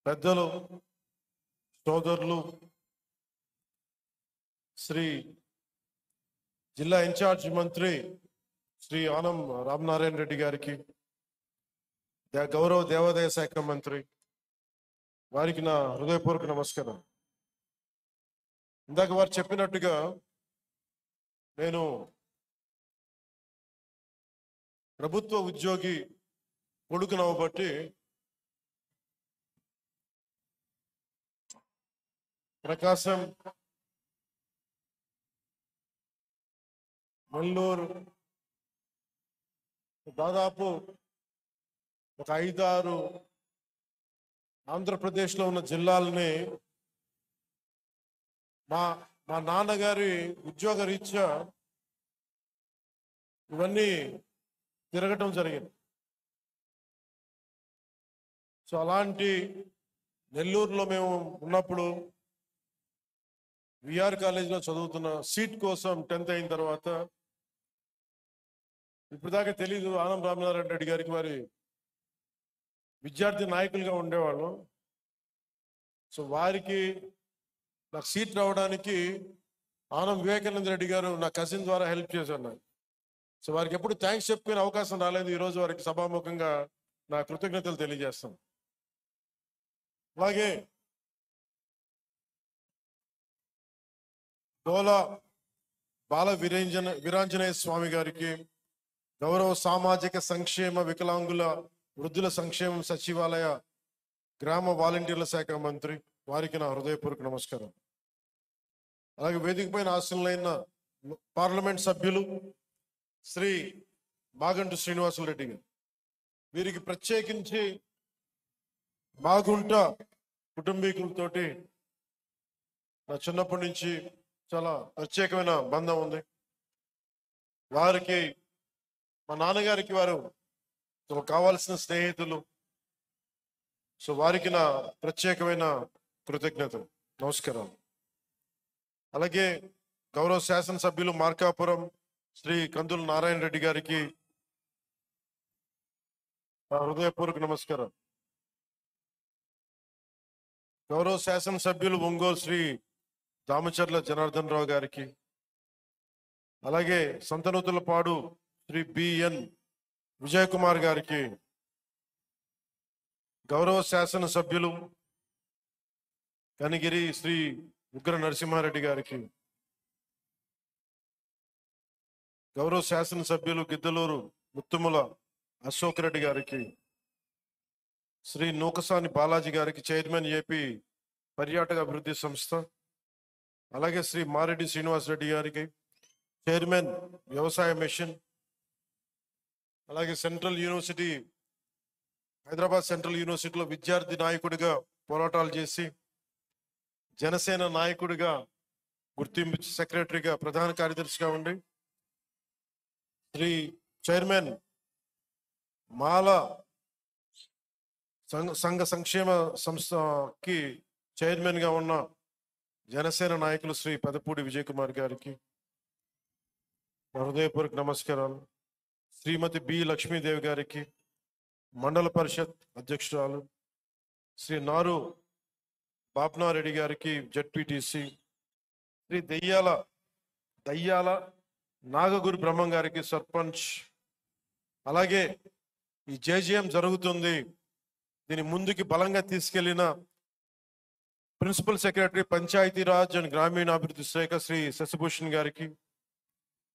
పెద్దలు సోదరులు శ్రీ జిల్లా ఇన్ఛార్జ్ మంత్రి శ్రీ ఆనం రామనారాయణ రెడ్డి గారికి, గౌరవ దేవాదాయ శాఖ మంత్రి వారికి నా హృదయపూర్వక నమస్కారం. ఇందాక వారు చెప్పినట్టుగా నేను ప్రభుత్వ ఉద్యోగి కొడుకునవ్వబట్టి ప్రకాశం, నెల్లూరు దాదాపు ఒక 5-6 ఆంధ్రప్రదేశ్లో ఉన్న జిల్లాలని మా నాన్నగారి ఉద్యోగ రీత్యా ఇవన్నీ తిరగటం జరిగింది. సో అలాంటి నెల్లూరులో మేము ఉన్నప్పుడు విఆర్ కాలేజీలో చదువుతున్న సీట్ కోసం 10th అయిన తర్వాత ఇప్పుడు దాకా తెలీదు, ఆనం రామనారాయణ రెడ్డి గారికి వారి విద్యార్థి నాయకులుగా ఉండేవాళ్ళు. సో వారికి నాకు సీట్ రావడానికి ఆనం వివేకానంద రెడ్డి గారు నా కజిన్ ద్వారా హెల్ప్ చేశారు నాకు. సో వారికి ఎప్పుడు థ్యాంక్స్ చెప్పుకునే అవకాశం రాలేదు. ఈరోజు వారికి సభాముఖంగా నా కృతజ్ఞతలు తెలియజేస్తాను. అలాగే డోలా బాల వీరాంజనేయ స్వామి గారికి, గౌరవ సామాజిక సంక్షేమ వికలాంగుల వృద్ధుల సంక్షేమ సచివాలయ గ్రామ వాలంటీర్ల శాఖ మంత్రి వారికి నా హృదయపూర్వక నమస్కారం. అలాగే వేదిక పైన ఆశీనులైన పార్లమెంట్ సభ్యులు శ్రీ మాగంటి శ్రీనివాసులు రెడ్డి గారు, వీరికి ప్రత్యేకించి మాగుంట కుటుంబీకులతోటి నా చిన్నప్పటి నుంచి చాలా ప్రత్యేకమైన బంధం ఉంది. వారికి, మా నాన్నగారికి వారు కావాల్సిన స్నేహితులు. సో వారికి నా ప్రత్యేకమైన కృతజ్ఞతలు, నమస్కారాలు. అలాగే గౌరవ శాసనసభ్యులు మార్కాపురం శ్రీ కందుల నారాయణ రెడ్డి గారికి నా హృదయపూర్వక నమస్కారం. గౌరవ శాసనసభ్యులు ఒంగోలు శ్రీ దామచర్ల జనార్దన్ రావు గారికి, అలాగే సంతనూతులపాడు శ్రీ బిఎన్ విజయ్ కుమార్ గారికి, గౌరవ శాసనసభ్యులు కనిగిరి శ్రీ ఉగ్ర నరసింహారెడ్డి గారికి, గౌరవ శాసనసభ్యులు గిద్దలూరు ముత్తుముల అశోక్ రెడ్డి గారికి, శ్రీ నూకసాని బాలాజీ గారికి, చైర్మన్ ఏపీ పర్యాటక అభివృద్ధి సంస్థ, అలాగే శ్రీ మారెడ్డి శ్రీనివాస్ రెడ్డి గారికి, చైర్మన్ వ్యవసాయ మిషన్, అలాగే సెంట్రల్ యూనివర్సిటీ, హైదరాబాద్ సెంట్రల్ యూనివర్సిటీలో విద్యార్థి నాయకుడిగా పోరాటాలు చేసి జనసేన నాయకుడిగా గుర్తింపు, సెక్రటరీగా, ప్రధాన కార్యదర్శిగా ఉండి శ్రీ చైర్మన్ మాల సంఘ సంక్షేమ సంస్థకి చైర్మన్ గా ఉన్న జనసేన నాయకులు శ్రీ పెదపూడి విజయ్ కుమార్ గారికి హృదయపూర్వక నమస్కారాలు. శ్రీమతి బి లక్ష్మీదేవి గారికి, మండల పరిషత్ అధ్యక్షురాలు, శ్రీ నారు బాప్నారెడ్డి గారికి, జడ్పీటీసీ, శ్రీ దయ్యాల నాగగురు బ్రహ్మం గారికి, సర్పంచ్. అలాగే ఈ జేజేఎం జరుగుతుంది, దీన్ని ముందుకి బలంగా తీసుకెళ్లిన ప్రిన్సిపల్ సెక్రటరీ పంచాయతీరాజ్ అండ్ గ్రామీణాభివృద్ధి శాఖ శ్రీ శశిభూషణ్ గారికి,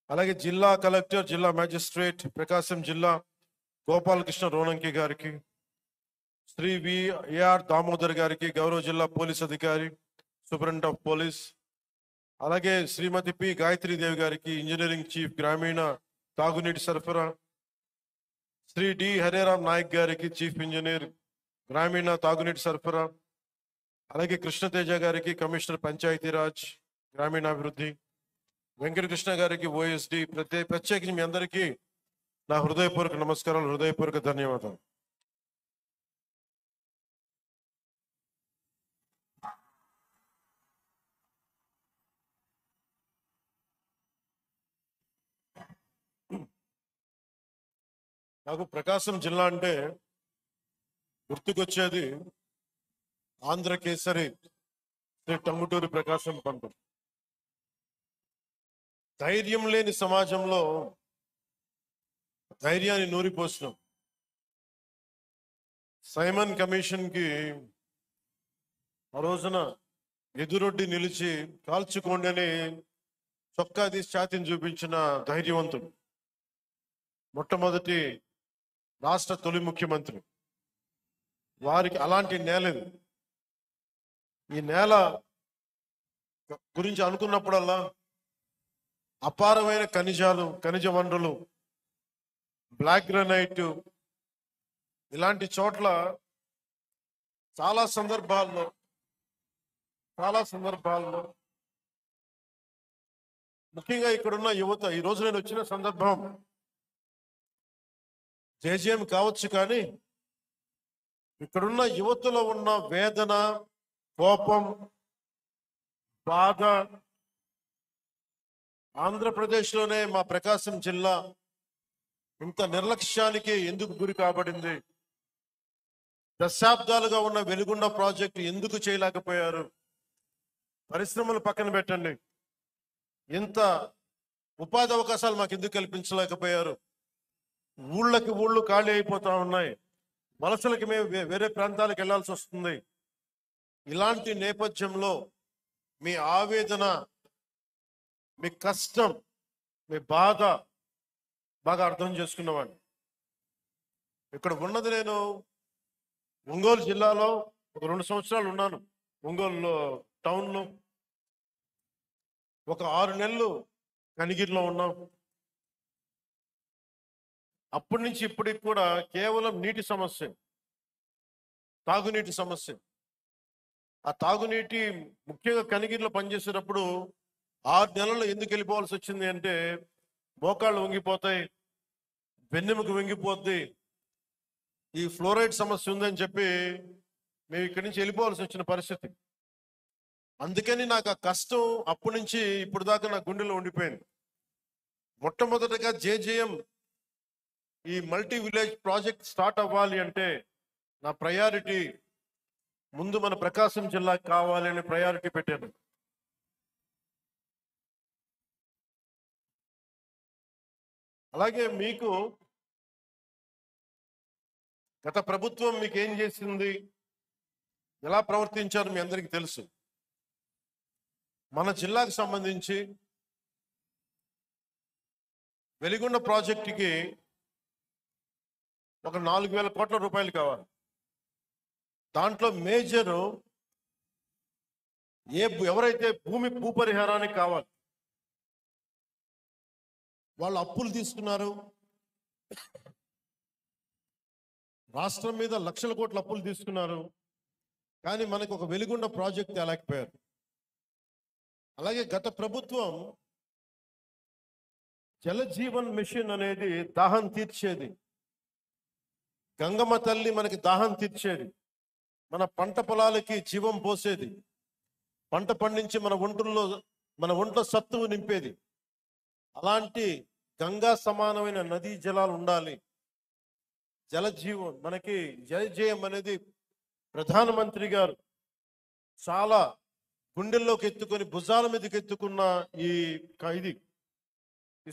అలాగే జిల్లా కలెక్టర్, జిల్లా మ్యాజిస్ట్రేట్ ప్రకాశం జిల్లా గోపాలకృష్ణ రోనంకి గారికి, శ్రీ విఆర్ దామోదర్ గారికి, గౌరవ జిల్లా పోలీస్ అధికారి, సూపరింటెండెంట్ ఆఫ్ పోలీస్, అలాగే శ్రీమతి పి గాయత్రీదేవి గారికి, ఇంజనీరింగ్ చీఫ్ గ్రామీణ తాగునీటి సరఫరా, శ్రీ డి హరేరాం నాయక్ గారికి, చీఫ్ ఇంజనీర్ గ్రామీణ తాగునీటి సరఫరా, అలాగే కృష్ణతేజ గారికి, కమిషనర్ పంచాయతీరాజ్ గ్రామీణాభివృద్ధి, వెంకటకృష్ణ గారికి, ఓఎస్డి. ప్రత్యేకించి మీ అందరికీ నా హృదయపూర్వక నమస్కారాలు, హృదయపూర్వక ధన్యవాదాలు. నాకు ప్రకాశం జిల్లా అంటే గుర్తుకొచ్చేది ఆంధ్ర కేసరి శ్రీ టంగుటూరి ప్రకాశం పంతులు. ధైర్యం లేని సమాజంలో ధైర్యాన్ని నూరిపోసినాం. సైమన్ కమిషన్కి ఆ రోజున ఎదురొడ్డి నిలిచి కాల్చుకోండి అని చొక్కా తీసి ఛాతీని చూపించిన ధైర్యవంతుడు, మొట్టమొదటి రాష్ట్ర తొలి ముఖ్యమంత్రి. వారికి అలాంటి నేల ఇది. ఈ నేల గురించి అనుకున్నప్పుడల్లా అపారమైన ఖనిజ వనరులు, బ్లాక్ గ్రానైట్, ఇలాంటి చోట్ల చాలా సందర్భాల్లో ముఖ్యంగా ఇక్కడున్న యువత, ఈ రోజు నేను వచ్చిన సందర్భం జేజేఎం కావచ్చు, కానీ ఇక్కడున్న యువతలో ఉన్న వేదన, కోపం, బాధ, ఆంధ్రప్రదేశ్లోనే మా ప్రకాశం జిల్లా ఇంత నిర్లక్ష్యానికి ఎందుకు గురి కాబడింది, దశాబ్దాలుగా ఉన్న వెలుగొండ ప్రాజెక్టు ఎందుకు చేయలేకపోయారు, పరిశ్రమలు పక్కన పెట్టండి, ఇంత ఉపాధి అవకాశాలు మాకు ఎందుకు కల్పించలేకపోయారు, ఊళ్ళు ఖాళీ అయిపోతా ఉన్నాయి, వలసలకి మేము వేరే ప్రాంతాలకు వెళ్లాల్సి వస్తుంది. ఇలాంటి నేపథ్యంలో మీ ఆవేదన, మీ కష్టం, మీ బాధ బాగా అర్థం చేసుకున్నవాడిని. ఇక్కడ ఉన్నది నేను ఒంగోలు జిల్లాలో ఒక 2 సంవత్సరాలు ఉన్నాను. ఒంగోలు టౌన్లో ఒక 6 నెలలు కనిగిరిలో ఉన్నాం. అప్పటి నుంచి ఇప్పటికి కూడా కేవలం నీటి సమస్య, తాగునీటి సమస్య. ఆ తాగునీటి ముఖ్యంగా కనిగిరిలో పనిచేసేటప్పుడు 6 నెలల్లో ఎందుకు వెళ్ళిపోవాల్సి వచ్చింది అంటే, మోకాళ్ళు వంగిపోతాయి, వెన్నెముక వంగిపోద్ది, ఈ ఫ్లోరైడ్ సమస్య ఉందని చెప్పి మేము ఇక్కడి నుంచి వెళ్ళిపోవాల్సి వచ్చిన పరిస్థితి. అందుకని నాకు ఆ కష్టం అప్పటి నుంచి ఇప్పుడు దాకా నా గుండెలో ఉండిపోయింది. మొట్టమొదటగా జేజేఎం ఈ మల్టీ విలేజ్ ప్రాజెక్ట్ స్టార్ట్ అవ్వాలి అంటే నా ప్రయారిటీ ముందు మన ప్రకాశం జిల్లాకి కావాలి అని ప్రయారిటీ పెట్టాను. అలాగే మీకు గత ప్రభుత్వం మీకు ఏం చేసింది, ఎలా ప్రవర్తించారు మీ అందరికీ తెలుసు. మన జిల్లాకు సంబంధించి వెలిగొండ ప్రాజెక్టుకి ఒక 4,000 కోట్ల రూపాయలు కావాలి. దాంట్లో మేజరు ఎవరైతే భూపరిహారానికి కావాలి, వాళ్ళు అప్పులు తీసుకున్నారు. రాష్ట్రం మీద లక్షల కోట్ల అప్పులు తీసుకున్నారు, కానీ మనకు ఒక వెలిగొండ ప్రాజెక్ట్ తేలేకపోయారు. అలాగే గత ప్రభుత్వం జలజీవన్ మిషన్ అనేది దాహం తీర్చేది, గంగమ్మ తల్లి మనకి దాహం తీర్చేది, మన పంట పొలాలకి జీవం పోసేది, పంట పండించి మన ఒంట్లో సత్తువు నింపేది. అలాంటి గంగా సమానమైన నదీ జలాలు ఉండాలి. జలజీవన్ మనకి జలజేయం అనేది ప్రధానమంత్రి గారు చాలా గుండెల్లోకి ఎత్తుకొని భుజాల మీదకి ఎత్తుకున్న ఈ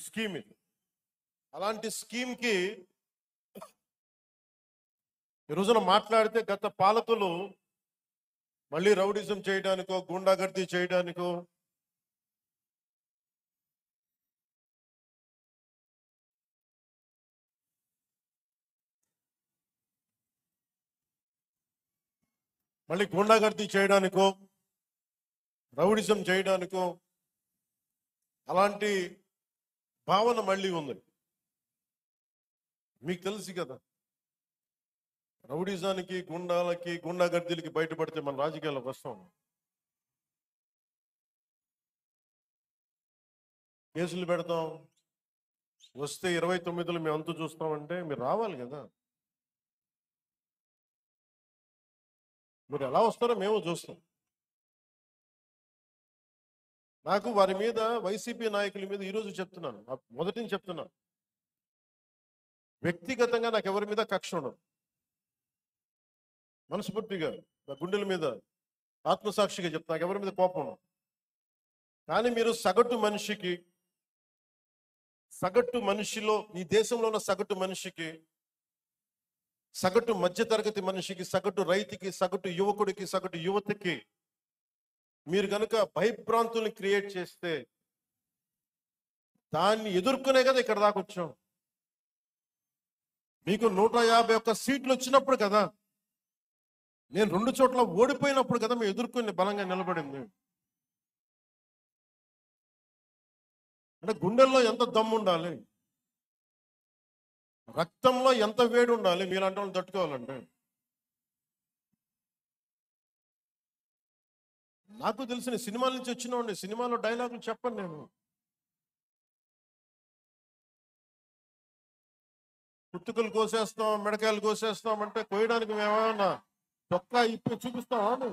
స్కీమ్ ఇది. అలాంటి స్కీమ్కి ఈ రోజున మాట్లాడితే గత పాలకులు మళ్ళీ రౌడిజం చేయడానికో, గూండాగర్దీ చేయడానికో, రౌడిజం చేయడానికో అలాంటి భావన మళ్ళీ ఉంది. మీకు తెలుసు కదా, రౌడిజానికి, గుండాగర్దీలకి బయటపడితే మన రాజకీయాల్లోకి వస్తాం. కేసులు పెడతాం, వస్తే 29లో మేము అంతు చూస్తామంటే మీరు రావాలి కదా. మీరు ఎలా వస్తారో మేము చూస్తాం. నాకు వారి మీద, వైసీపీ నాయకుల మీద ఈరోజు చెప్తున్నాను, మొదటి నుంచి చెప్తున్నాను, వ్యక్తిగతంగా నాకు ఎవరి మీద కక్ష ఉండదు. మనస్ఫూర్తిగా నా గుండెల మీద ఆత్మసాక్షిగా చెప్తా, నాకు ఎవరి మీద కోపం. కానీ మీరు సగటు మనిషిలో, ఈ దేశంలో ఉన్న సగటు మనిషికి, సగటు మధ్యతరగతి మనిషికి, సగటు రైతుకి, సగటు యువకుడికి, సగటు యువతకి మీరు కనుక భయభ్రాంతుల్ని క్రియేట్ చేస్తే దాన్ని ఎదుర్కొనే కదా ఇక్కడ దాకా వచ్చాం. మీకు 151 సీట్లు వచ్చినప్పుడు కదా, నేను 2 చోట్ల ఓడిపోయినప్పుడు కదా మేము ఎదుర్కొని బలంగా నిలబడింది. అంటే గుండెల్లో ఎంత దమ్ము ఉండాలి, రక్తంలో ఎంత వేడి ఉండాలి మీలాంటి వాళ్ళు తట్టుకోవాలంటే. నాకు తెలిసిన సినిమాల నుంచి వచ్చినవాడిని, సినిమాలో డైలాగులు చెప్పను నేను. కుత్తుకలు కోసేస్తాం, మిడకాయలు కోసేస్తాం అంటే కోయడానికి మేమేమన్నా చొక్కా ఇప్పి చూపిస్తామా?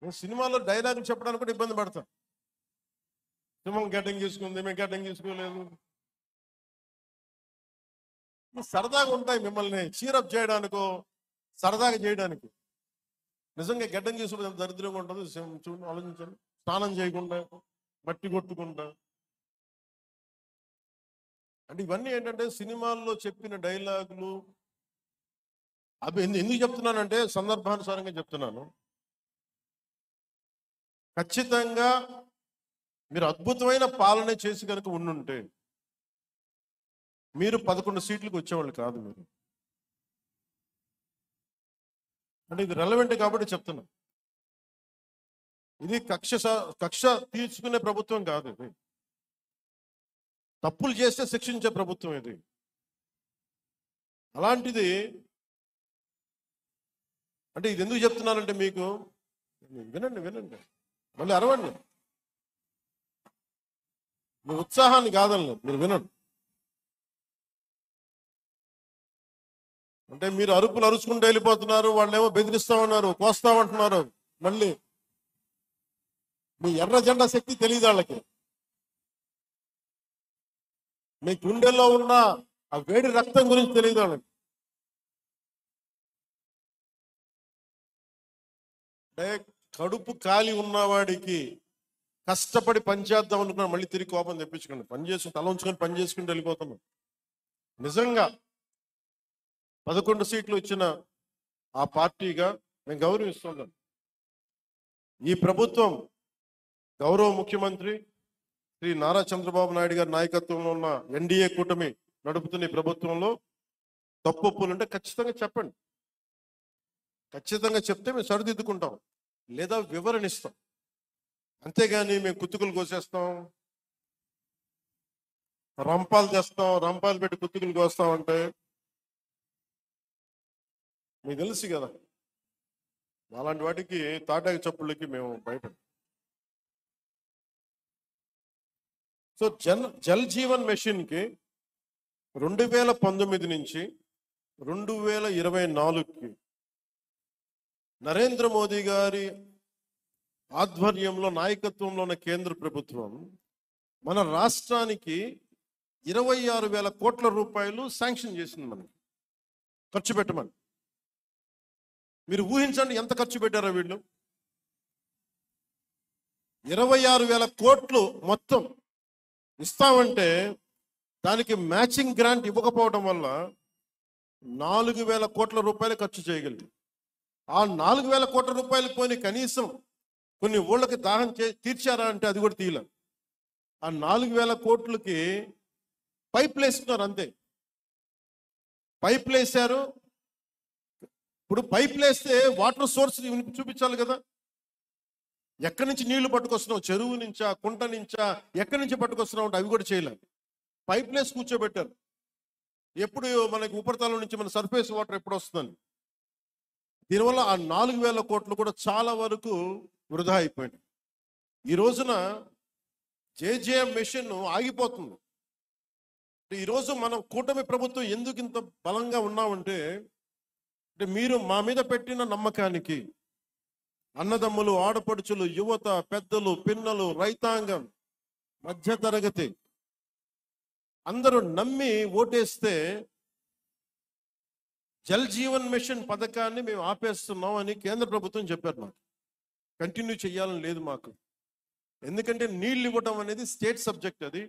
నేను సినిమాలో డైలాగులు చెప్పడానికి కూడా ఇబ్బంది పడతాను. సింహం గడ్డం తీసుకుంది, మేము గడ్డం తీసుకోలేదు. సరదాగా ఉంటాయి మిమ్మల్ని చీరప్ చేయడానికో సరదాగా చేయడానికి. నిజంగా గడ్డం తీసుకుంటే దరిద్రంగా ఉంటుంది. చూడండి, ఆలోచించండి. స్నానం చేయకుండా, మట్టి కొట్టుకుంటా, అంటే ఇవన్నీ ఏంటంటే సినిమాల్లో చెప్పిన డైలాగులు. అవి ఎందుకు చెప్తున్నానంటే సందర్భానుసారంగా చెప్తున్నాను. ఖచ్చితంగా మీరు అద్భుతమైన పాలన చేసి కనుక ఉండుంటే మీరు 11 సీట్లకు వచ్చేవాళ్ళు కాదు. మీరు అంటే ఇది రెలవెంట్ కాబట్టి చెప్తున్నా. ఇది కక్ష తీర్చుకునే ప్రభుత్వం కాదు. ఇది తప్పులు చేస్తే శిక్షించే ప్రభుత్వం ఇది. అలాంటిది అంటే ఇది ఎందుకు చెప్తున్నానంటే మీకు వినండి మళ్ళీ అరవండి. మీ ఉత్సాహాన్ని కాదని మీరు వినండి. అంటే మీరు అరుపులు అరుచుకుంటూ వెళ్ళిపోతున్నారు, వాళ్ళేమో బెదిరిస్తామన్నారు, కోస్తామంటున్నారు. మళ్ళీ మీ ఎర్ర జెండా శక్తి తెలియదు వాళ్ళకి. మీ గుండెల్లో ఉన్న ఆ వేడి రక్తం గురించి తెలియదు వాళ్ళకి. అంటే కడుపు కాలి ఉన్నవాడికి కష్టపడి పనిచేద్దాం అనుకున్నా మళ్ళీ తిరిగి కోపం తెప్పించుకోండి. పని చేసుకుని తల ఉంచుకొని పని చేసుకుంటూ వెళ్ళిపోతున్నాం. నిజంగా 11 సీట్లు వచ్చిన ఆ పార్టీగా మేము గౌరవిస్తున్నాం. ఈ ప్రభుత్వం గౌరవ ముఖ్యమంత్రి శ్రీ నారా చంద్రబాబు నాయుడు గారి నాయకత్వంలో ఉన్న ఎన్డీఏ కూటమి నడుపుతున్న ఈ ప్రభుత్వంలో తప్పులుంటే ఖచ్చితంగా చెప్పండి. ఖచ్చితంగా చెప్తే మేము సరిదిద్దుకుంటాం, లేదా వివరణ ఇస్తాం. అంతేగాని మేము కుత్తుకులు కోసేస్తాం, రంపాలు తెస్తాం, రంపాలు పెట్టి కుత్తుకులు కోస్తాం అంటే మీకు తెలుసు కదా, అలాంటి వాటికి తాటాకి చప్పుళ్ళకి మేము భయపడం. సో జల్ జీవన్ మిషన్కి 2019 నుంచి 2024కి నరేంద్ర మోదీ గారి ఆధ్వర్యంలో నాయకత్వంలో ఉన్న కేంద్ర ప్రభుత్వం మన రాష్ట్రానికి 26,000 కోట్ల రూపాయలు శాంక్షన్ చేసింది, మనకి ఖర్చు పెట్టమని. మీరు ఊహించండి ఎంత ఖర్చు పెట్టారో వీళ్ళు. 26,000 కోట్లు మొత్తం ఇస్తామంటే దానికి మ్యాచింగ్ గ్రాంట్ ఇవ్వకపోవడం వల్ల 4,000 కోట్ల రూపాయలు ఖర్చు చేయగలిగింది. ఆ 4,000 కోట్ల రూపాయలు పోని కనీసం కొన్ని ఊళ్ళకి దాహం తీర్చారా అంటే అది కూడా తీయలే. ఆ 4,000 కోట్లకి పైపులు వేస్తున్నారు, అంతే. పైపులు వేసారు. ఇప్పుడు పైపులు వేస్తే వాటర్ సోర్స్ చూపించాలి కదా. ఎక్కడి నుంచి నీళ్లు పట్టుకొస్తున్నావు, చెరువు నుంచా, కుంట నుంచా, ఎక్కడి నుంచి పట్టుకొస్తున్నావు అంటే అవి కూడా చేయలేదు. పైపులు వేసి కూర్చోబెట్టారు. ఎప్పుడు మనకి ఉపరితలం నుంచి మన సర్ఫేస్ వాటర్ ఎప్పుడు వస్తుందని. దీనివల్ల ఆ 4,000 కోట్లు కూడా చాలా వరకు వృధా అయిపోయింది. ఈ రోజున జేజేఎం మిషన్ ఆగిపోతుంది. ఈరోజు మనం కూటమి ప్రభుత్వం ఎందుకు ఇంత బలంగా ఉన్నామంటే అంటే మీరు మా మీద పెట్టిన నమ్మకానికి అన్నదమ్ములు, ఆడపడుచులు, యువత, పెద్దలు, పిన్నలు, రైతాంగం, మధ్యతరగతి అందరూ నమ్మి ఓటేస్తే జల్ జీవన్ మిషన్ పథకాన్ని మేము ఆపేస్తున్నాం అని కేంద్ర ప్రభుత్వం చెప్పారు. మాకు కంటిన్యూ చేయాలని లేదు మాకు. ఎందుకంటే నీళ్ళు ఇవ్వడం అనేది స్టేట్ సబ్జెక్ట్. అది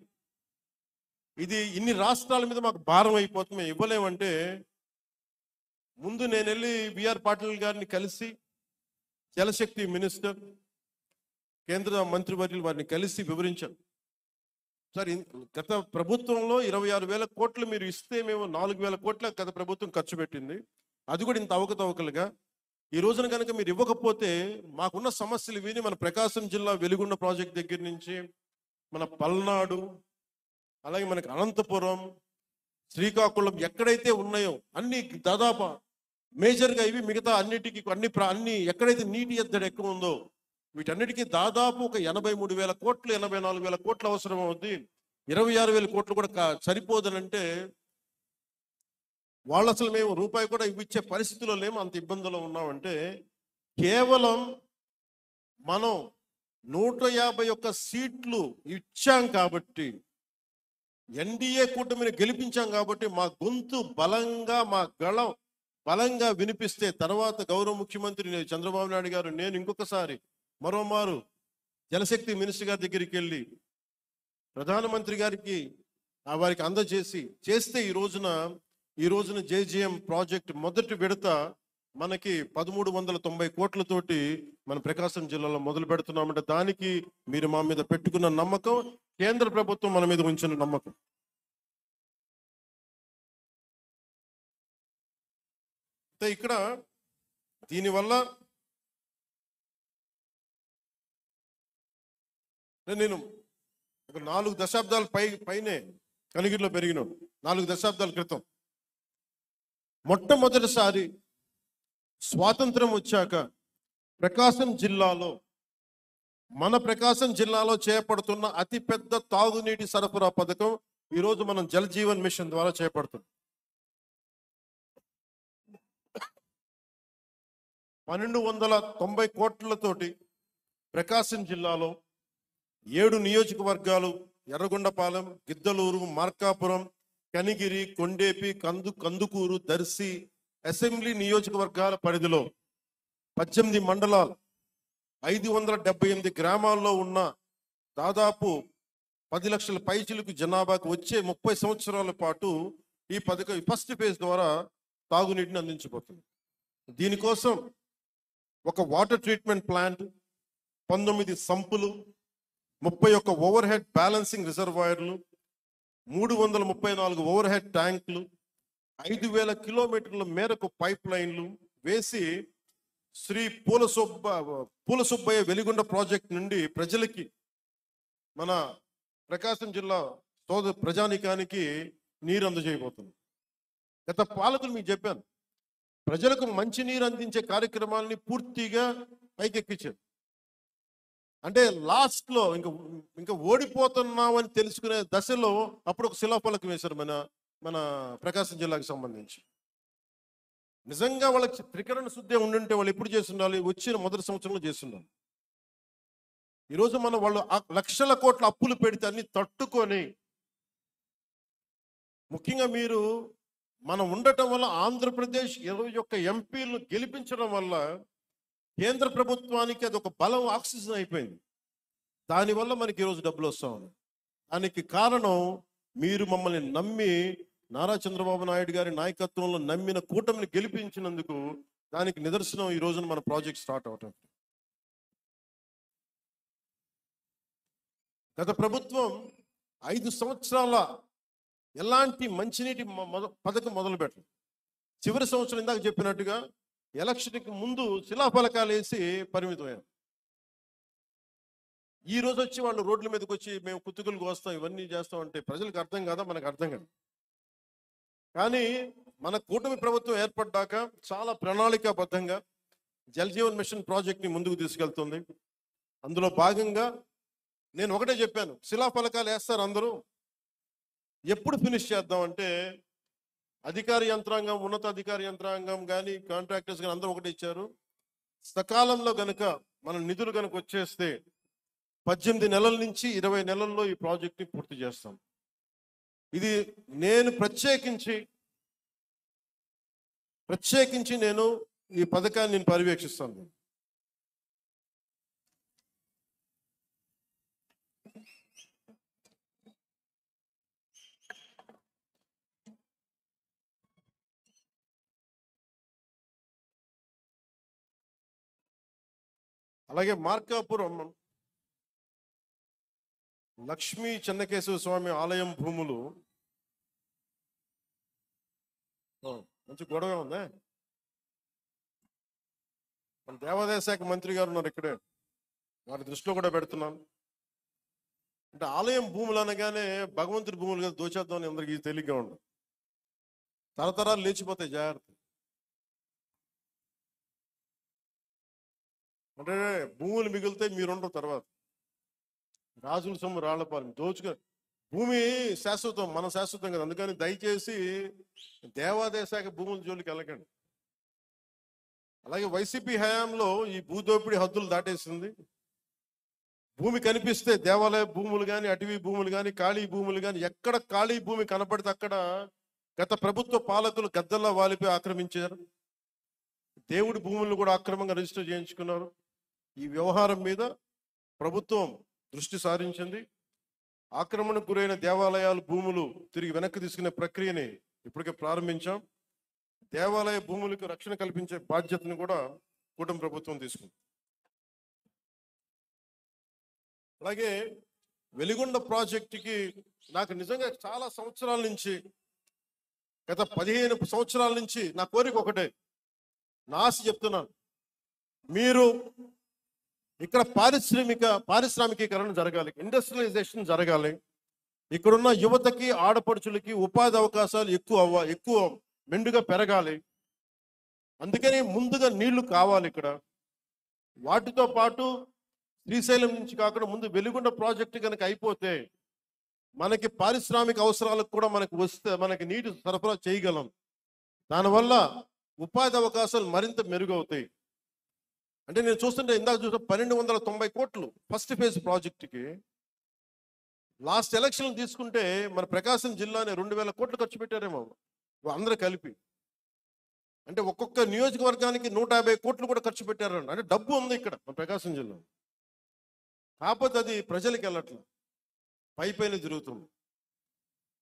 ఇది ఇన్ని రాష్ట్రాల మీద మాకు భారం అయిపోతుంది, మేము ఇవ్వలేమంటే ముందు నేను వెళ్ళి బిఆర్ పాటిల్ గారిని కలిసి, జలశక్తి మినిస్టర్, కేంద్ర మంత్రివర్యులు వారిని కలిసి వివరించాను. సార్, గత ప్రభుత్వంలో 26,000 కోట్లు మీరు ఇస్తే మేము 4,000 కోట్ల గత ప్రభుత్వం ఖర్చు పెట్టింది. అది కూడా ఇంత అవకతవకలుగా. ఈ రోజున కనుక మీరు ఇవ్వకపోతే మాకున్న సమస్యలు విని మన ప్రకాశం జిల్లా వెలుగుండ ప్రాజెక్ట్ దగ్గర నుంచి మన పల్నాడు, అలాగే మనకి అనంతపురం, శ్రీకాకుళం ఎక్కడైతే ఉన్నాయో అన్ని దాదాపు మేజర్గా ఇవి, మిగతా అన్నిటికీ అన్ని ఎక్కడైతే నీటి ఎద్దడి ఎక్కువ ఉందో వీటన్నిటికీ దాదాపు ఒక 83,000 కోట్లు 84,000 కోట్లు అవసరం అవుద్ది. 26,000 కోట్లు కూడా సరిపోదనంటే వాళ్ళు అసలు మేము రూపాయి కూడా ఇచ్చే పరిస్థితిలో లేము, అంత ఇబ్బందుల్లో ఉన్నామంటే కేవలం మనం 151 సీట్లు ఇచ్చాం కాబట్టి, ఎన్డీఏ కూటమిని గెలిపించాం కాబట్టి మా గొంతు బలంగా, మా గళం బలంగా వినిపిస్తే తర్వాత గౌరవ ముఖ్యమంత్రి చంద్రబాబు నాయుడు గారు, నేను ఇంకొకసారి మరోమారు జలశక్తి మినిస్టర్ గారి దగ్గరికి వెళ్ళి ప్రధానమంత్రి గారికి వారికి చేస్తే ఈ రోజున జేజీఎం ప్రాజెక్ట్ మొదటి విడత మనకి 1,390 కోట్లతోటి మన ప్రకాశం జిల్లాలో మొదలు పెడుతున్నామంటే దానికి మీరు మా మీద పెట్టుకున్న నమ్మకం, కేంద్ర ప్రభుత్వం మన మీద ఉంచిన నమ్మకం. ఇక్కడ దీనివల్ల నేను ఒక 4 దశాబ్దాల పైనే కనిగిరిలో పెరిగినాను. 4 దశాబ్దాల క్రితం మొట్టమొదటిసారి స్వాతంత్రం వచ్చాక మన ప్రకాశం జిల్లాలో చేపడుతున్న అతిపెద్ద తాగునీటి సరఫరా పథకం ఈరోజు మనం జల్ జీవన్ మిషన్ ద్వారా చేపడుతున్నాం. 1,290 కోట్లతోటి ప్రకాశం జిల్లాలో 7 నియోజకవర్గాలు, ఎర్రగొండపాలెం, గిద్దలూరు, మార్కాపురం, కనిగిరి, కొండేపి, కందుకూరు, దర్శి అసెంబ్లీ నియోజకవర్గాల పరిధిలో 18 మండలాలు, 578 గ్రామాల్లో ఉన్న దాదాపు 10 లక్షల పైచిలకు జనాభాకు వచ్చే 30 సంవత్సరాల పాటు ఈ పథకం ఫస్ట్ ఫేజ్ ద్వారా తాగునీటిని అందించబోతుంది. దీనికోసం ఒక water treatment plant, 19 సంపులు, 31 over head balancing రిజర్వాయర్లు, 334 ఓవర్ హెడ్ ట్యాంకులు, 5,000 కిలోమీటర్ల మేరకు పైప్ లైన్లు వేసి శ్రీ పూలసుబ్బయ్య వెలిగొండ ప్రాజెక్ట్ నుండి ప్రజలకి, మన ప్రకాశం జిల్లా ప్రజానికానికి నీరు అందజేయబోతుంది. గత పాలకులు మీకు చెప్పాను, ప్రజలకు మంచి నీరు అందించే కార్యక్రమాలని పూర్తిగా పైకెక్కించారు. అంటే లాస్ట్లో ఇంకా ఓడిపోతున్నామని తెలుసుకునే దశలో అప్పుడు ఒక శిలాఫలకం వేశారు మన ప్రకాశం జిల్లాకు సంబంధించి. నిజంగా వాళ్ళకి త్రికరణ శుద్ధి ఉండుంటే వాళ్ళు ఎప్పుడు చేస్తుండాలి? వచ్చిన మొదటి సంవత్సరంలో చేస్తుండాలి. ఈరోజు వాళ్ళు లక్షల కోట్ల అప్పులు పెడితే అన్ని తట్టుకొని, ముఖ్యంగా మనం ఉండటం వల్ల ఆంధ్రప్రదేశ్ 21 ఎంపీలను గెలిపించడం వల్ల కేంద్ర ప్రభుత్వానికి అది ఒక బలం, ఆక్సిజన్ అయిపోయింది. దానివల్ల మనకి ఈరోజు డబ్బులు వస్తూ ఉన్నాయి. దానికి కారణం మీరు మమ్మల్ని నమ్మి, నారా చంద్రబాబు నాయుడు గారి నాయకత్వంలో నమ్మిన కూటమిని గెలిపించినందుకు దానికి నిదర్శనం ఈ రోజున మన ప్రాజెక్ట్ స్టార్ట్ అవటం. గత ప్రభుత్వం 5 సంవత్సరాల ఎలాంటి మంచినీటి పథకం మొదలు పెట్టలేదు. చివరి సంవత్సరం ఇందాక చెప్పినట్టుగా ఎలక్షన్కి ముందు శిలాఫలకాలు వేసి పరిమితమయ్యారు. ఈ రోజు వచ్చి వాళ్ళు రోడ్ల మీదకి వచ్చి మేము కుతుకులు కోస్తాం, ఇవన్నీ చేస్తాం అంటే ప్రజలకు అర్థం కాదా? మనకు అర్థం కాదు. కానీ మన కూటమి ప్రభుత్వం ఏర్పడ్డాక చాలా ప్రణాళికాబద్ధంగా జల్ జీవన్ మిషన్ ప్రాజెక్ట్ని ముందుకు తీసుకెళ్తుంది. అందులో భాగంగా నేను ఒకటే చెప్పాను, శిలాఫలకాలు వేస్తారు అందరూ, ఎప్పుడు ఫినిష్ చేద్దాం అంటే అధికార యంత్రాంగం, ఉన్నతాధికార యంత్రాంగం కానీ కాంట్రాక్టర్స్ కానీ అందరూ ఒకటి ఇచ్చారు, సకాలంలో గనుక మన నిధులు కనుక వచ్చేస్తే 18 నెలల నుంచి 20 నెలల్లో ఈ ప్రాజెక్ట్ని పూర్తి చేస్తాం. ఇది నేను ప్రత్యేకించి నేను ఈ పథకాన్ని నేను పర్యవేక్షిస్తాను. అలాగే మార్కాపురం లక్ష్మీ చెన్నకేశవ స్వామి ఆలయం భూములు మంచి గొడవ ఉందా? మన దేవాదాయ శాఖ మంత్రి గారు ఉన్నారు ఇక్కడే, వారి దృష్టిలో కూడా పెడుతున్నాను. అంటే ఆలయం భూములు అనగానే భగవంతుడి భూములు కదా దోచేద్దామని అందరికీ తేలిగ్గా ఉండదు. తరతరాలు లేచిపోతాయి, జాగ్రత్త. అంటే భూములు మిగిలితే మీరుండరు తర్వాత. రాజుల సొమ్ము రాళ్లపాలెం దోచుగా భూమి శాశ్వతం, మన శాశ్వతం కదా. అందుకని దయచేసి దేవాదాయ శాఖ భూముల జోలికి వెళ్ళకండి. అలాగే వైసీపీ హయాంలో ఈ భూదోపిడీ హద్దులు దాటేసింది. భూమి కనిపిస్తే దేవాలయ భూములు కానీ, అటవీ భూములు కానీ, ఖాళీ భూములు కానీ, ఎక్కడ ఖాళీ భూమి కనపడితే అక్కడ గత ప్రభుత్వ పాలకులు గద్దల్లా వాలిపి ఆక్రమించారు. దేవుడి భూములను కూడా అక్రమంగా రిజిస్టర్ చేయించుకున్నారు. ఈ వ్యవహారం మీద ప్రభుత్వం దృష్టి సారించింది. ఆక్రమణకు గురైన దేవాలయాల భూములు తిరిగి వెనక్కి తీసుకునే ప్రక్రియని ఇప్పటికే ప్రారంభించాం. దేవాలయ భూములకు రక్షణ కల్పించే బాధ్యతను కూడా కూటమి ప్రభుత్వం తీసుకుంది. అలాగే వెలిగొండ ప్రాజెక్టుకి నాకు నిజంగా చాలా సంవత్సరాల నుంచి, గత 15 సంవత్సరాల నుంచి నా కోరిక ఒకటే, నా ఆశ చెప్తున్నాను. మీరు ఇక్కడ పారిశ్రామికీకరణ జరగాలి, ఇండస్ట్రియలైజేషన్ జరగాలి. ఇక్కడున్న యువతకి, ఆడపడుచులకి ఉపాధి అవకాశాలు ఎక్కువ మెండుగా పెరగాలి. అందుకని ముందుగా నీళ్లు కావాలి ఇక్కడ. వాటితో పాటు శ్రీశైలం నుంచి కాకుండా ముందు వెలిగొండ ప్రాజెక్టు కనుక అయిపోతే మనకి పారిశ్రామిక అవసరాలకు కూడా మనకి నీటి సరఫరా చేయగలం. దానివల్ల ఉపాధి అవకాశాలు మరింత మెరుగవుతాయి. అంటే నేను చూస్తుంటే ఇందాక చూసిన 1290 కోట్లు ఫస్ట్ ఫేజ్ ప్రాజెక్టుకి. లాస్ట్ ఎలక్షన్ తీసుకుంటే మన ప్రకాశం జిల్లానే 2000 కోట్లు ఖర్చు పెట్టారేమో అందరూ కలిపి. అంటే ఒక్కొక్క నియోజకవర్గానికి 150 కోట్లు కూడా ఖర్చు పెట్టారండి. అంటే డబ్బు ఉంది ఇక్కడ మన ప్రకాశం జిల్లా, కాకపోతే అది ప్రజలకు వెళ్ళట్లేదు, పైపైన జరుగుతుంది.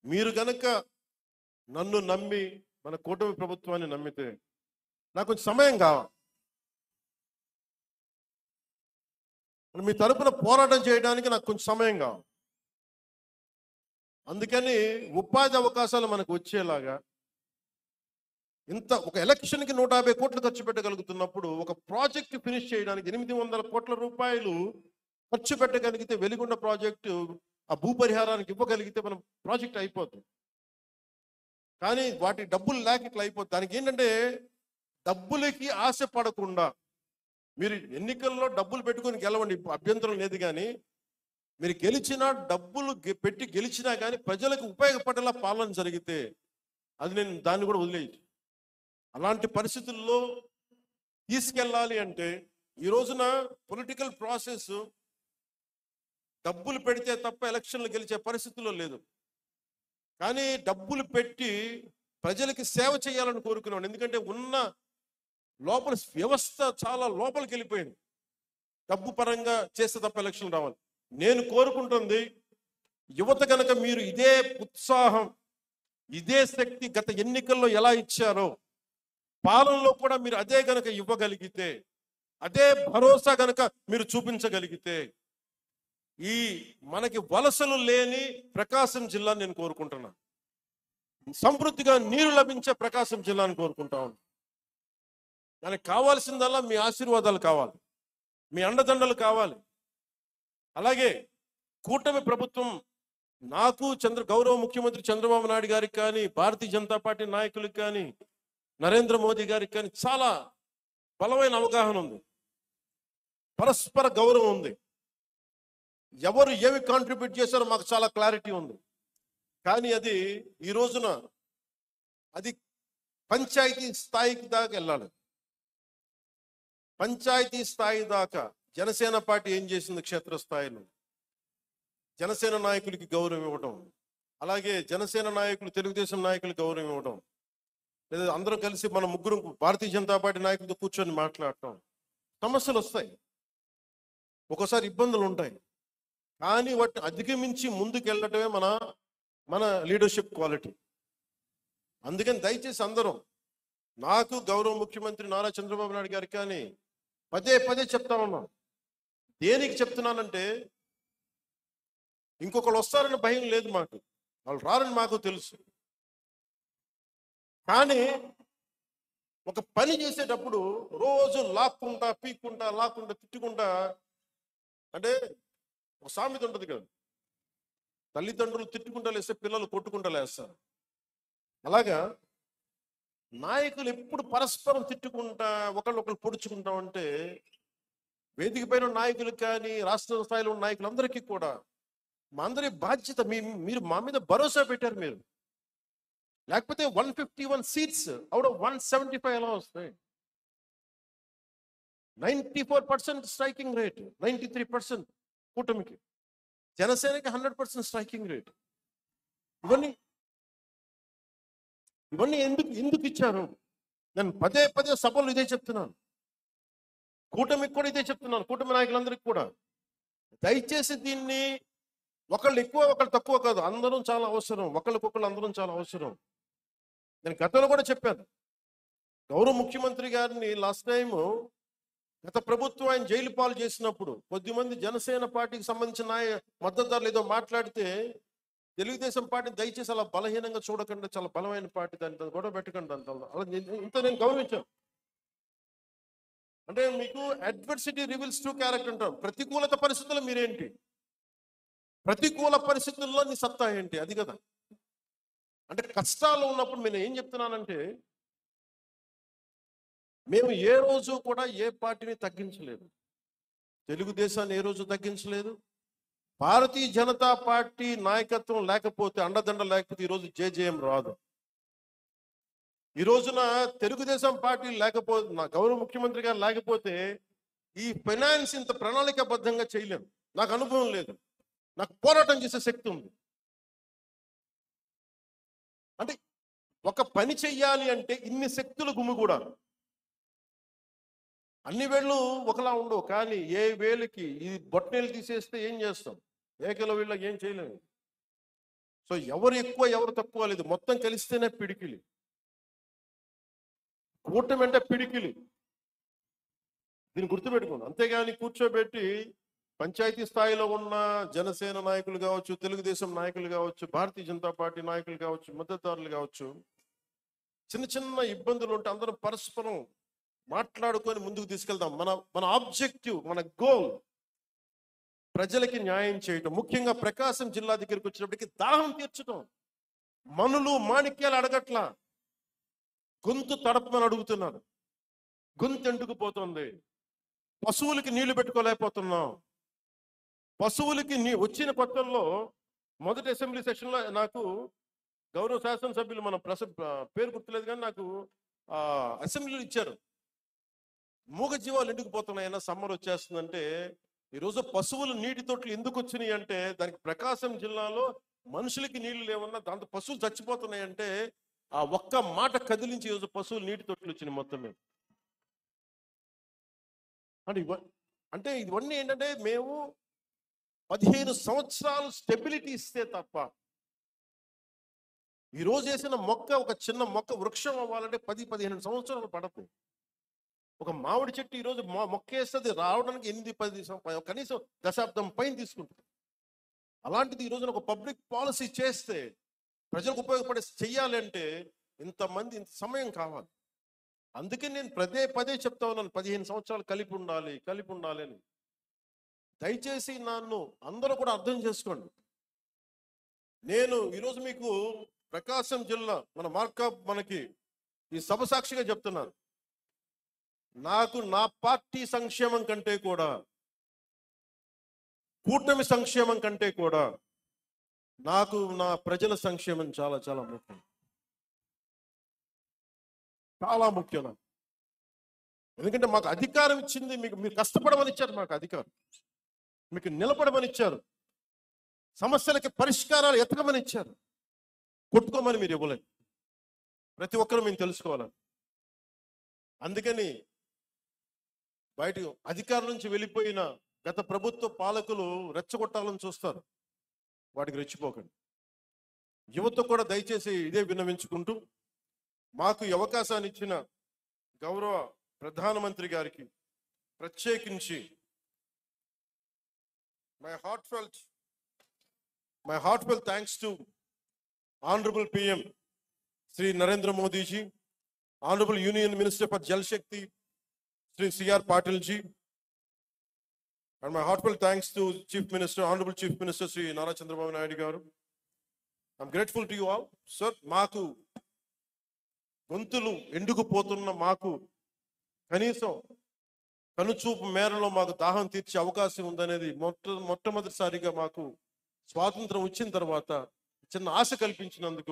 మీరు కనుక నన్ను నమ్మి మన కూటమి ప్రభుత్వాన్ని నమ్మితే నాకు కొంచెం సమయం కావాలి. మీ తరపున పోరాటం చేయడానికి నాకు కొంచెం సమయం కావాలి. అందుకని ఉపాధి అవకాశాలు మనకు వచ్చేలాగా ఒక ఎలక్షన్కి 150 కోట్లు ఖర్చు పెట్టగలుగుతున్నప్పుడు ఒక ప్రాజెక్ట్ ఫినిష్ చేయడానికి 800 కోట్ల రూపాయలు ఖర్చు పెట్టగలిగితే వెలిగొండ ప్రాజెక్టు ఆ భూపరిహారానికి ఇవ్వగలిగితే మనం ప్రాజెక్ట్ అయిపోతుంది. కానీ వాటి డబ్బులు లేక ఇట్లా అయిపోతుంది. దానికి ఏంటంటే డబ్బులకి ఆశ పడకుండా, మీరు ఎన్నికల్లో డబ్బులు పెట్టుకొని గెలవండి, అభ్యంతరం లేదు. కానీ మీరు గెలిచినా, డబ్బులు పెట్టి గెలిచినా కానీ ప్రజలకు ఉపయోగపడేలా పాలన జరిగితే అది నేను దాన్ని కూడా వదిలేయచ్చు. అలాంటి పరిస్థితుల్లో తీసుకెళ్ళాలి అంటే ఈ రోజున పొలిటికల్ ప్రాసెస్ డబ్బులు పెడితే తప్ప ఎలక్షన్లు గెలిచే పరిస్థితుల్లో లేదు. కానీ డబ్బులు పెట్టి ప్రజలకి సేవ చేయాలని కోరుకున్నాను. ఎందుకంటే ఉన్న లోపల వ్యవస్థ చాలా లోపలికి వెళ్ళిపోయింది. డబ్బు పరంగా చేస్తే తప్ప ఎలక్షన్ రావాలి. నేను కోరుకుంటుంది యువత కనుక మీరు ఇదే ఉత్సాహం, ఇదే శక్తి గత ఎన్నికల్లో ఎలా ఇచ్చారో పాలనలో కూడా మీరు అదే గనక ఇవ్వగలిగితే, అదే భరోసా గనక మీరు చూపించగలిగితే ఈ మనకి వలసలు లేని ప్రకాశం జిల్లా నేను కోరుకుంటున్నాను. సమృద్ధిగా నీరు లభించే ప్రకాశం జిల్లాని కోరుకుంటా ఉన్నాను. దానికి కావాల్సిందల్లా మీ ఆశీర్వాదాలు కావాలి, మీ అండదండలు కావాలి. అలాగే కూటమి ప్రభుత్వం నాకు గౌరవ ముఖ్యమంత్రి చంద్రబాబు నాయుడు గారికి కానీ, భారతీయ జనతా పార్టీ నాయకులకు కానీ, నరేంద్ర మోదీ గారికి కానీ చాలా బలమైన అవగాహన ఉంది, పరస్పర గౌరవం ఉంది. ఎవరు ఏమి కాంట్రిబ్యూట్ చేశారో మాకు చాలా క్లారిటీ ఉంది. కానీ అది ఈ రోజున అది పంచాయతీ స్థాయికి దాకా వెళ్ళాలి. పంచాయతీ స్థాయి దాకా జనసేన పార్టీ ఏం చేసింది, క్షేత్రస్థాయిలో జనసేన నాయకులకి గౌరవం ఇవ్వడం, అలాగే జనసేన నాయకులు తెలుగుదేశం నాయకులు గౌరవం ఇవ్వడం, లేదా అందరం కలిసి మన ముగ్గురు భారతీయ జనతా పార్టీ నాయకులతో కూర్చొని మాట్లాడటం. సమస్యలు వస్తాయి, ఒక్కోసారి ఇబ్బందులు ఉంటాయి, కానీ వాటిని అధిగమించి ముందుకు వెళ్ళటమే మన మన లీడర్షిప్ క్వాలిటీ. అందుకని దయచేసి అందరం, నాకు గౌరవ ముఖ్యమంత్రి నారా చంద్రబాబు నాయుడు గారికి కానీ పదే పదే చెప్తా ఉన్నాం. దేనికి చెప్తున్నానంటే, ఇంకొకళ్ళు వస్తారని భయం లేదు మాకు, వాళ్ళు రారని మాకు తెలుసు. కానీ ఒక పని చేసేటప్పుడు రోజు లాక్కుంటా పీక్కుంటా లాక్కుంటా తిట్టుకుంటా, అంటే ఒక సామెత ఉంటుంది కదా, తల్లిదండ్రులు తిట్టుకుంటా లేస్తే పిల్లలు కొట్టుకుంటా లేస్తారు. అలాగా నాయకులు ఎప్పుడు పరస్పరం తిట్టుకుంటా ఒకళ్ళు పొడుచుకుంటా ఉంటే, వేదిక పైన నాయకులకు కానీ రాష్ట్ర స్థాయిలో ఉన్న నాయకులందరికీ కూడా మా అందరి బాధ్యత, మీరు మా మీద భరోసా పెట్టారు. మీరు లేకపోతే 151 సీట్స్ అవుట్ ఆఫ్ 175 ఎలా వస్తాయి? 94% స్ట్రైకింగ్ రేట్, 93% కూటమికి, జనసేనకి 100% స్ట్రైకింగ్ రేట్. ఇవన్నీ ఎందుకు ఇచ్చారు? నేను పదే పదే సభలు ఇదే చెప్తున్నాను, కూటమికి కూడా ఇదే చెప్తున్నాను, కూటమి నాయకులందరికీ కూడా. దయచేసి దీన్ని ఒకళ్ళు ఎక్కువ ఒకళ్ళు తక్కువ కాదు, అందరం చాలా అవసరం, ఒకళ్ళకొకళ్ళు అందరం చాలా అవసరం. నేను గతంలో కూడా చెప్పాను, గౌరవ ముఖ్యమంత్రి గారిని లాస్ట్ టైము గత ప్రభుత్వం ఆయన జైలు పాలు చేసినప్పుడు కొద్దిమంది జనసేన పార్టీకి సంబంధించిన మద్దతుదారులు ఏదో మాట్లాడితే, తెలుగుదేశం పార్టీని దయచేసి అలా బలహీనంగా చూడకుండా, చాలా బలమైన పార్టీ, దాన్ని గొడవ పెట్టకండి అంత అలా ఇంత నేను గౌరవించాను. అంటే మీకు అడ్వర్సిటీ రివీల్స్ ట్రూ క్యారెక్టర్ అంటాం. ప్రతికూలత పరిస్థితుల్లో మీరేంటి, ప్రతికూల పరిస్థితుల్లో నీ సత్తా ఏంటి, అది కదా. అంటే కష్టాలు ఉన్నప్పుడు నేను ఏం చెప్తున్నానంటే, మేము ఏ రోజు కూడా ఏ పార్టీని తగ్గించలేదు, తెలుగుదేశాన్ని ఏ రోజు తగ్గించలేదు. భారతీయ జనతా పార్టీ నాయకత్వం లేకపోతే, అండదండ లేకపోతే ఈరోజు జేజేఎం రాదు. ఈ రోజున తెలుగుదేశం పార్టీ లేకపోతే, నా గౌరవ ముఖ్యమంత్రి గారు లేకపోతే ఈ ఫైనాన్స్ ఇంత ప్రణాళికాబద్ధంగా చేయలేము. నాకు అనుభవం లేదు, నాకు పోరాటం చేసే శక్తి ఉంది. అంటే ఒక పని చెయ్యాలి అంటే ఇన్ని శక్తులు గుమిగూడాలి. అన్ని వేళ్ళు ఒకలా ఉండవు, కానీ ఏ వేలుకి ఈ బొట్టనేలు తీసేస్తే ఏం చేస్తాం, ఏకల వీళ్ళకి ఏం చేయలేము. సో ఎవరు ఎక్కువ ఎవరు తక్కువ లేదు, మొత్తం కలిస్తేనే పిడికిలి. కూటమి అంటే పిడికిలి, దీన్ని గుర్తుపెట్టుకోండి. అంతేగాని కూర్చోబెట్టి పంచాయతీ స్థాయిలో ఉన్న జనసేన నాయకులు కావచ్చు, తెలుగుదేశం నాయకులు కావచ్చు, భారతీయ జనతా పార్టీ నాయకులు కావచ్చు, మద్దతుదారులు కావచ్చు, చిన్న చిన్న ఇబ్బందులు ఉంటే అందరం పరస్పరం మాట్లాడుకొని ముందుకు తీసుకెళ్దాం. మన ఆబ్జెక్టివ్, మన గోల్ ప్రజలకి న్యాయం చేయటం. ముఖ్యంగా ప్రకాశం జిల్లా దగ్గరికి వచ్చినప్పటికీ దాహం తీర్చడం. మనులు మాణిక్యాలు అడగట్లా, గొంతు తడపమని అడుగుతున్నారు. గొంతు ఎండుకుపోతుంది, పశువులకి నీళ్లు పెట్టుకోలేకపోతున్నాం. పశువులకి వచ్చిన కొత్తల్లో మొదటి అసెంబ్లీ సెషన్లో నాకు గౌరవ శాసనసభ్యులు, మన పేరు గుర్తులేదు కానీ నాకు అసెంబ్లీలు ఇచ్చారు. మూగజీవాలు ఎండుకుపోతున్నాయన్నా, సమ్మర్ వచ్చేస్తుందంటే. ఈరోజు పశువులు నీటి తొట్లు ఎందుకు వచ్చినాయి అంటే, దానికి ప్రకాశం జిల్లాలో మనుషులకి నీళ్లు లేవన్నా దాంతో పశువులు చచ్చిపోతున్నాయంటే, ఆ ఒక్క మాట కదిలించి ఈరోజు పశువులు నీటి తొట్లు వచ్చినాయి మొత్తం మీద. అంటే ఇవన్నీ ఏంటంటే, మేము 15 సంవత్సరాలు స్టెబిలిటీ ఇస్తే తప్ప, ఈరోజు వేసిన మొక్క, ఒక చిన్న మొక్క వృక్షం అవ్వాలంటే 10-15 సంవత్సరాలు పడతాయి. ఒక మామిడి చెట్టు ఈరోజు మొక్క వేస్తుంది రావడానికి 8-10 కనీసం దశాబ్దం పైన తీసుకుంటుంది. అలాంటిది ఈరోజున ఒక పబ్లిక్ పాలసీ చేస్తే, ప్రజలకు ఉపయోగపడే చెయ్యాలి అంటే ఇంత సమయం కావాలి. అందుకే నేను పదే చెప్తా ఉన్నాను, 15 సంవత్సరాలు కలిపి ఉండాలి అని. దయచేసి నన్ను అందరూ కూడా అర్థం చేసుకోండి. నేను ఈరోజు మీకు ప్రకాశం జిల్లా మనకి ఈ సభ సాక్షిగా చెప్తున్నాను, నాకు నా పార్టీ సంక్షేమం కంటే కూడా, కూటమి సంక్షేమం కంటే కూడా నాకు నా ప్రజల సంక్షేమం చాలా చాలా ముఖ్యం, చాలా ముఖ్యం. ఎందుకంటే మాకు అధికారం ఇచ్చింది, మీరు కష్టపడమని ఇచ్చారు, మాకు అధికారం, మీకు నిలబడమని ఇచ్చారు, సమస్యలకి పరిష్కారాలు ఎతకమని ఇచ్చారు. కొట్టుకోమని మీరు ఇవ్వలేదు. ప్రతి ఒక్కరు మేము తెలుసుకోవాలని. అందుకని బయట అధికారం నుంచి వెళ్ళిపోయిన గత ప్రభుత్వ పాలకులు రెచ్చగొట్టాలని చూస్తారు. వాటికి రెచ్చిపోకండి. యువత కూడా దయచేసి ఇదే విన్నవించుకుంటూ, మాకు ఈ అవకాశాన్ని ఇచ్చిన గౌరవ ప్రధానమంత్రి గారికి ప్రత్యేకించి my heartfelt thanks to Honorable PM Sri Narendra Modi ji, Honorable Union Minister for Jal Shakti Sri C.R. Patil ji, and my heartfelt thanks to Honorable Chief Minister Sri Nara Chandrababu Naidu garu. I'm grateful to you all. Sir, మాకు గొంతులు ఎండుకుపోతున్న మాకు కనీసం కనుచూపు మేరలో మాకు దాహం తీర్చే అవకాశం ఉందనేది మొట్టమొదటిసారిగా మాకు స్వాతంత్రం వచ్చిన తర్వాత చిన్న ఆశ కల్పించినందుకు